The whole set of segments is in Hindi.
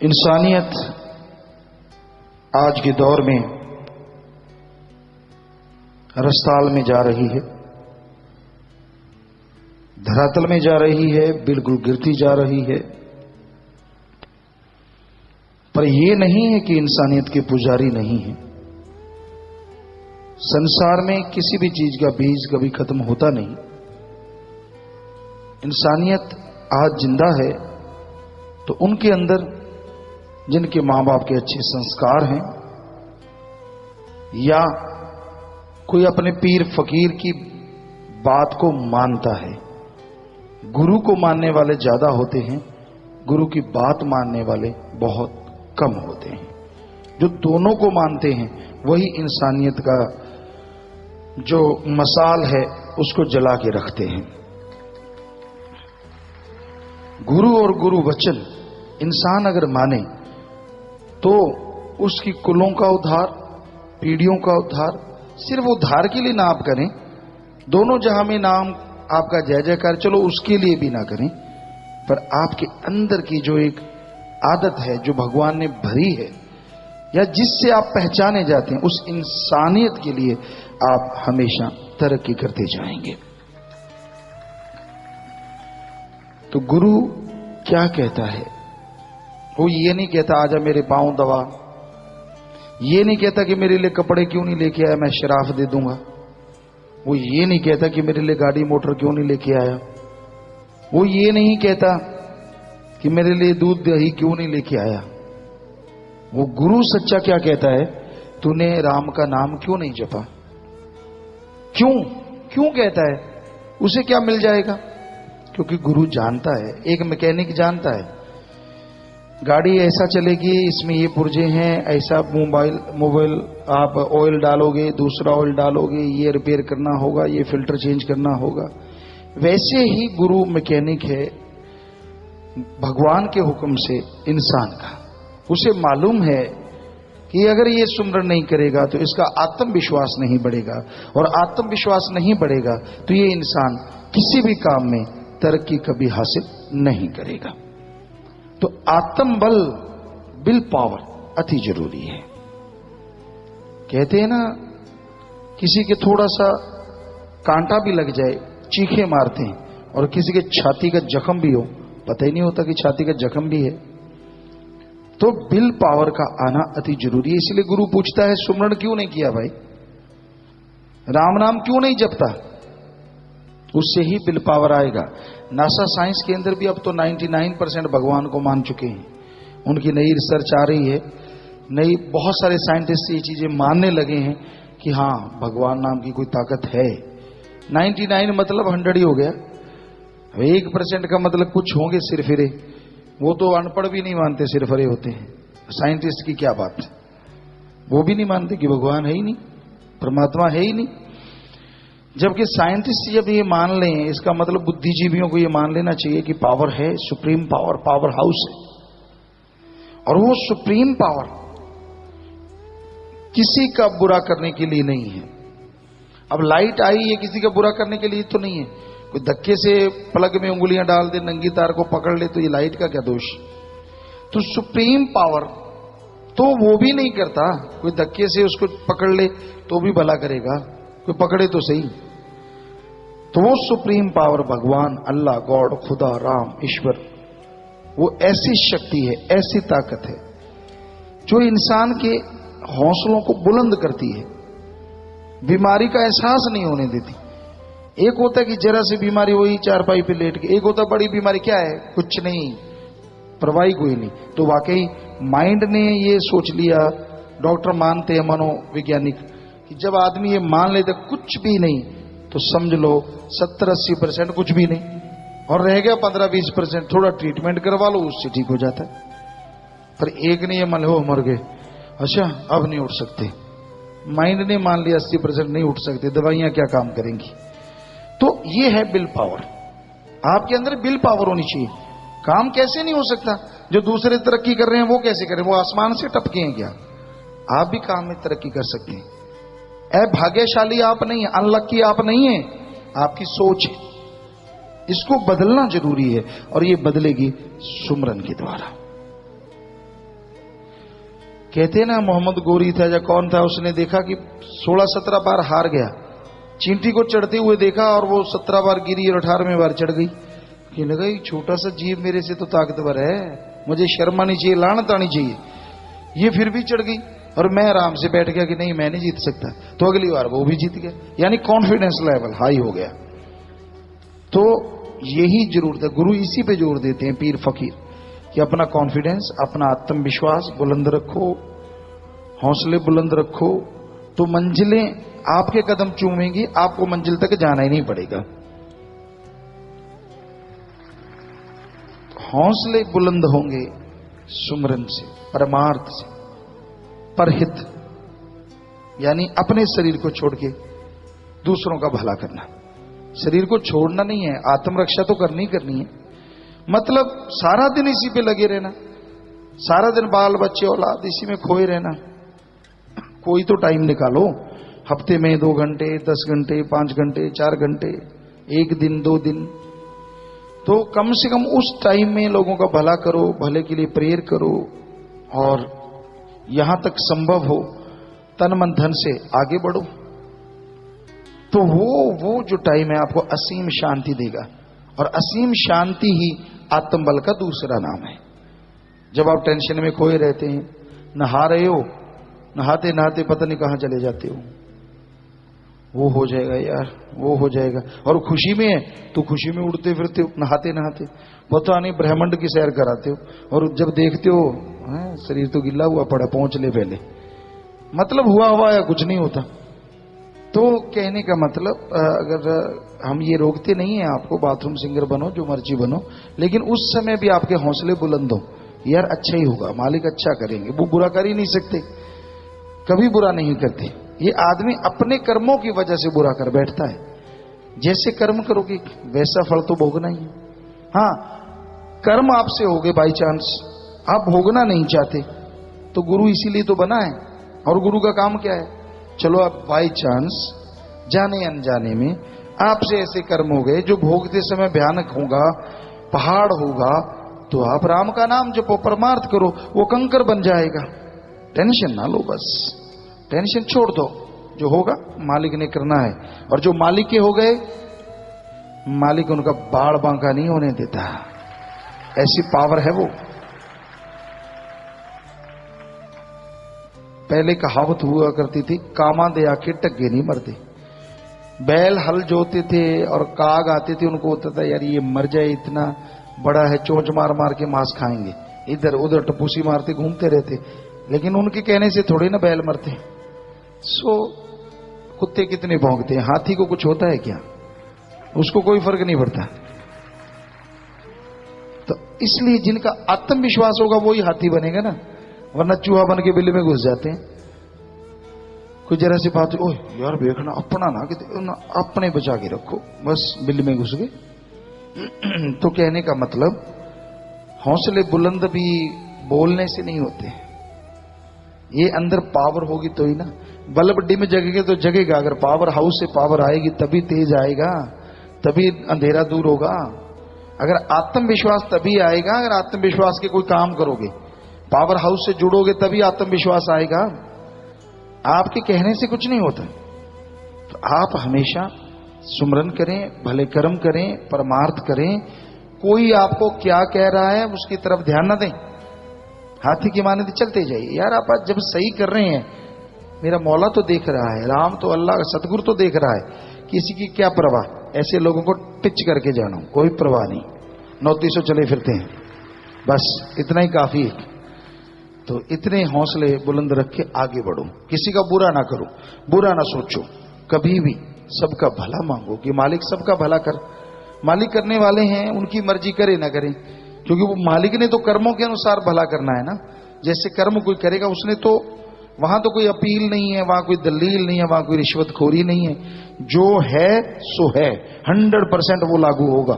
इंसानियत आज के दौर में रस्ताल में जा रही है, धरातल में जा रही है, बिल्कुल गिरती जा रही है। पर यह नहीं है कि इंसानियत के पुजारी नहीं है। संसार में किसी भी चीज का बीज कभी खत्म होता नहीं। इंसानियत आज जिंदा है तो उनके अंदर जिनके मां बाप के अच्छे संस्कार हैं, या कोई अपने पीर फकीर की बात को मानता है। गुरु को मानने वाले ज्यादा होते हैं, गुरु की बात मानने वाले बहुत कम होते हैं। जो दोनों को मानते हैं वही इंसानियत का जो मसाल है उसको जला के रखते हैं। गुरु और गुरु वचन इंसान अगर माने तो उसकी कुलों का उद्धार, पीढ़ियों का उद्धार, सिर्फ उद्धार के लिए ना आप करें, दोनों जहां में नाम आपका जय जयकार, चलो उसके लिए भी ना करें, पर आपके अंदर की जो एक आदत है जो भगवान ने भरी है या जिससे आप पहचाने जाते हैं, उस इंसानियत के लिए आप हमेशा तरक्की करते जाएंगे। तो गुरु क्या कहता है? वो ये नहीं कहता आजा मेरे पांव दबा, ये नहीं कहता कि मेरे लिए कपड़े क्यों नहीं लेके आया, मैं शराफ दे दूंगा। वो ये नहीं कहता कि मेरे लिए गाड़ी मोटर क्यों नहीं लेके आया। वो ये नहीं कहता कि मेरे लिए दूध दही क्यों नहीं लेके आया। वो गुरु सच्चा क्या कहता है? तूने राम का नाम क्यों नहीं जपा? क्यों क्यों कहता है? उसे क्या मिल जाएगा? क्योंकि गुरु जानता है, एक मैकेनिक जानता है गाड़ी ऐसा चलेगी, इसमें ये पुर्जे हैं, ऐसा मोबाइल आप ऑयल डालोगे, दूसरा ऑयल डालोगे, ये रिपेयर करना होगा, ये फिल्टर चेंज करना होगा। वैसे ही गुरु मैकेनिक है भगवान के हुक्म से इंसान का। उसे मालूम है कि अगर ये सुमरन नहीं करेगा तो इसका आत्मविश्वास नहीं बढ़ेगा, और आत्मविश्वास नहीं बढ़ेगा तो ये इंसान किसी भी काम में तरक्की कभी हासिल नहीं करेगा। तो आत्मबल, विल पावर अति जरूरी है। कहते हैं ना, किसी के थोड़ा सा कांटा भी लग जाए चीखे मारते हैं, और किसी के छाती का जख्म भी हो पता ही नहीं होता कि छाती का जख्म भी है। तो विल पावर का आना अति जरूरी है। इसलिए गुरु पूछता है सुमरण क्यों नहीं किया भाई, राम नाम क्यों नहीं जपता? उससे ही विल पावर आएगा। नासा साइंस के अंदर भी अब तो 99% भगवान को मान चुके हैं। उनकी नई रिसर्च आ रही है, नई बहुत सारे साइंटिस्ट ये चीजें मानने लगे हैं कि हाँ भगवान नाम की कोई ताकत है। 99 मतलब 100 ही हो गया। 1% का मतलब कुछ होंगे सिरफिरे, वो तो अनपढ़ भी नहीं मानते सिरफिरे होते हैं। साइंटिस्ट की क्या बात, वो भी नहीं मानते कि भगवान है ही नहीं, परमात्मा है ही नहीं। जबकि साइंटिस्ट जब ये मान लें, इसका मतलब बुद्धिजीवियों को ये मान लेना चाहिए कि पावर है, सुप्रीम पावर, पावर हाउस है, और वो सुप्रीम पावर किसी का बुरा करने के लिए नहीं है। अब लाइट आई है किसी का बुरा करने के लिए तो नहीं है। कोई धक्के से प्लग में उंगलियां डाल दे, नंगी तार को पकड़ ले, तो ये लाइट का क्या दोष? तो सुप्रीम पावर तो वो भी नहीं करता। कोई धक्के से उसको पकड़ ले तो भी भला करेगा, कोई पकड़े तो सही। तो वो सुप्रीम पावर भगवान, अल्लाह, गॉड, खुदा, राम, ईश्वर, वो ऐसी शक्ति है, ऐसी ताकत है जो इंसान के हौसलों को बुलंद करती है, बीमारी का एहसास नहीं होने देती। एक होता है कि जरा सी बीमारी हुई चारपाई पे लेट के, एक होता बड़ी बीमारी, क्या है, कुछ नहीं, परवाही कोई नहीं। तो वाकई माइंड ने ये सोच लिया, डॉक्टर मानते हैं, मनोवैज्ञानिक, कि जब आदमी ये मान लेता कुछ भी नहीं, तो समझ लो 70-80% कुछ भी नहीं, और रह गया 15-20%, थोड़ा ट्रीटमेंट करवा लो उससे ठीक हो जाता है। पर एक ने ये मान लो मर गए, अच्छा अब नहीं उठ सकते। माइंड ने मान लिया 80% नहीं उठ सकते, दवाइयां क्या काम करेंगी। तो ये है विल पावर। आपके अंदर विल पावर होनी चाहिए। काम कैसे नहीं हो सकता? जो दूसरे तरक्की कर रहे हैं वो कैसे करें? वो आसमान से टपके हैं क्या? आप भी काम में तरक्की कर सकते हैं। भाग्यशाली आप नहीं है, अनलक्की आप नहीं है, आपकी सोच है। इसको बदलना जरूरी है, और ये बदलेगी सुमरन के द्वारा। कहते ना मोहम्मद गोरी था या कौन था, उसने देखा कि 16-17 बार हार गया, चींटी को चढ़ते हुए देखा और वो 17 बार गिरी और 18वें बार चढ़ गई। कि लगा ये छोटा सा जीव मेरे से तो ताकतवर है, मुझे शर्म आनी चाहिए, लानत आनी चाहिए। ये फिर भी चढ़ गई और मैं आराम से बैठ गया कि नहीं मैं नहीं जीत सकता, तो अगली बार वो भी जीत गया, यानी कॉन्फिडेंस लेवल हाई हो गया। तो यही जरूरत है, गुरु इसी पे जोर देते हैं पीर फकीर, कि अपना कॉन्फिडेंस, अपना आत्मविश्वास बुलंद रखो, हौसले बुलंद रखो, तो मंजिलें आपके कदम चूमेंगी, आपको मंजिल तक जाना ही नहीं पड़ेगा। हौसले बुलंद होंगे सुमरन से, परमार्थ से, परहित यानी अपने शरीर को छोड़ के दूसरों का भला करना। शरीर को छोड़ना नहीं है, आत्मरक्षा तो करनी है। मतलब सारा दिन इसी पे लगे रहना, सारा दिन बाल बच्चे औलाद इसी में खोए रहना। कोई तो टाइम निकालो, हफ्ते में 2 घंटे, 10 घंटे, 5 घंटे, 4 घंटे, 1 दिन, 2 दिन, तो कम से कम उस टाइम में लोगों का भला करो, भले के लिए प्रेयर करो, और यहां तक संभव हो तन मन धन से आगे बढ़ो। तो वो जो टाइम है आपको असीम शांति देगा, और असीम शांति ही आत्मबल का दूसरा नाम है। जब आप टेंशन में खोए रहते हैं, नहा रहे हो, नहाते नहाते पता नहीं कहां चले जाते हो, वो हो जाएगा यार, वो हो जाएगा, और खुशी में है तो खुशी में उड़ते फिरते हो, नहाते नहाते पता नहीं ब्रह्मांड की सैर कराते हो, और जब देखते हो शरीर तो गिल्ला हुआ पड़ा, पहुंच ले पहले, मतलब हुआ या कुछ नहीं होता। तो कहने का मतलब, अगर हम ये रोकते नहीं है आपको, बाथरूम सिंगर बनो, जो मर्जी बनो, लेकिन उस समय भी आपके हौसले बुलंद हो, यार अच्छा ही होगा, मालिक अच्छा करेंगे, वो बुरा कर ही नहीं सकते, कभी बुरा नहीं करते। ये आदमी अपने कर्मों की वजह से बुरा कर बैठता है, जैसे कर्म करोगे वैसा फल तो भोगना ही है। हाँ, कर्म आपसे हो गए बाई चांस, आप भोगना नहीं चाहते, तो गुरु इसीलिए तो बना है। और गुरु का काम क्या है, चलो आप बाई चांस जाने अनजाने में आपसे ऐसे कर्म हो गए जो भोगते समय भयानक होगा, पहाड़ होगा, तो आप राम का नाम जपो, परमार्थ करो, वो कंकर बन जाएगा। टेंशन ना लो, बस टेंशन छोड़ दो, जो होगा मालिक ने करना है। और जो मालिक के हो गए, मालिक उनका बाड़ बांका नहीं होने देता, ऐसी पावर है वो। पहले कहावत हुआ करती थी, कामा दे आके टग्गे नहीं मरते। बैल हल जोते थे और काग आते थे, उनको होता था यार ये मर जाए, इतना बड़ा है, चोंच मार मार के मांस खाएंगे, इधर उधर टपूसी मारते घूमते रहते, लेकिन उनके कहने से थोड़ी ना बैल मरते। सो कुत्ते कितने भौंकते हैं, हाथी को कुछ होता है क्या, उसको कोई फर्क नहीं पड़ता। तो इसलिए जिनका आत्मविश्वास होगा वही हाथी बनेगा ना, वरना चूहा बन के बिल्ली में घुस जाते हैं। कोई जरा सी बात, ओह यार देखना अपना ना, अपने बचा के रखो, बस बिल्ली में घुस गए। तो कहने का मतलब, हौसले बुलंद भी बोलने से नहीं होते, ये अंदर पावर होगी तो ही ना। बल्ब डिम जगेगा तो जगेगा, अगर पावर हाउस से पावर आएगी तभी तेज आएगा, तभी अंधेरा दूर होगा। अगर आत्मविश्वास तभी आएगा, अगर आत्मविश्वास के कोई काम करोगे, पावर हाउस से जुड़ोगे तभी आत्मविश्वास आएगा, आपके कहने से कुछ नहीं होता। तो आप हमेशा सुमरन करें, भले कर्म करें, परमार्थ करें, कोई आपको क्या कह रहा है उसकी तरफ ध्यान न दें, हाथी की माने चलते जाइए। यार आप जब सही कर रहे हैं, मेरा मौला तो देख रहा है, राम तो अल्लाह सतगुरु तो देख रहा है, किसी की क्या परवाह। ऐसे लोगों को टिच करके जानो, कोई परवाह नहीं, 9-300 चले फिरते हैं, बस इतना ही काफी है। तो इतने हौसले बुलंद रख के आगे बढ़ो, किसी का बुरा ना करो, बुरा ना सोचो, कभी भी सबका भला मांगो कि मालिक सबका भला कर। मालिक करने वाले हैं, उनकी मर्जी करे ना करें, क्योंकि वो मालिक ने तो कर्मों के अनुसार भला करना है ना। जैसे कर्म कोई करेगा, उसने तो वहां तो कोई अपील नहीं है, वहां कोई दलील नहीं है, वहां कोई रिश्वतखोरी नहीं है, जो है सो है, 100% वो लागू होगा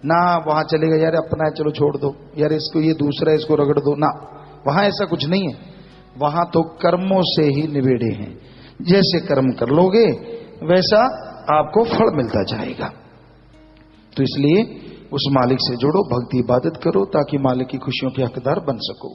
ना। वहां चलेगा यार अपना है चलो छोड़ दो, यार इसको ये दूसरा है इसको रगड़ दो ना, वहां ऐसा कुछ नहीं है। वहां तो कर्मों से ही निबेड़े हैं, जैसे कर्म कर लोगे वैसा आपको फल मिलता जाएगा। तो इसलिए उस मालिक से जुड़ो, भक्ति इबादत करो, ताकि मालिक की खुशियों के हकदार बन सको।